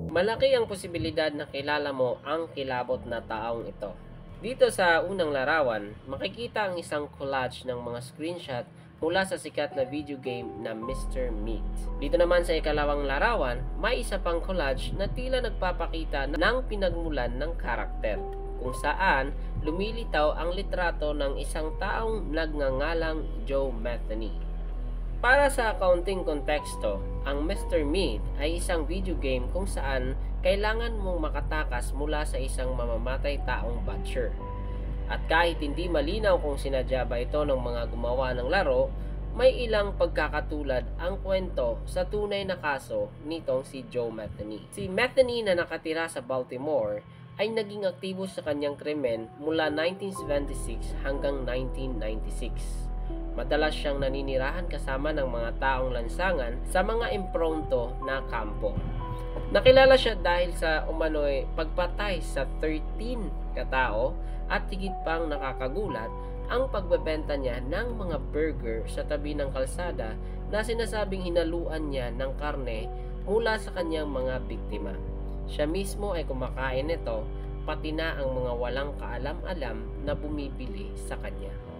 Malaki ang posibilidad na kilala mo ang kilabot na taong ito. Dito sa unang larawan, makikita ang isang collage ng mga screenshot mula sa sikat na video game na Mr. Meat. Dito naman sa ikalawang larawan, may isa pang collage na tila nagpapakita ng pinagmulan ng karakter, kung saan lumilitaw ang litrato ng isang taong nagngangalang Joe Metheny. Para sa kaunting konteksto, ang Mr. Meat ay isang video game kung saan kailangan mong makatakas mula sa isang mamamatay taong butcher. At kahit hindi malinaw kung sinadya ba ito ng mga gumawa ng laro, may ilang pagkakatulad ang kwento sa tunay na kaso nitong si Joe Metheny. Si Metheny na nakatira sa Baltimore ay naging aktibo sa kanyang krimen mula 1976 hanggang 1996. Madalas siyang naninirahan kasama ng mga taong lansangan sa mga impronto na kampo. Nakilala siya dahil sa umano'y pagpatay sa 13 katao at higit pang nakakagulat ang pagbebenta niya ng mga burger sa tabi ng kalsada na sinasabing hinaluan niya ng karne mula sa kanyang mga biktima. Siya mismo ay kumakain nito, pati na ang mga walang kaalam-alam na bumibili sa kanya.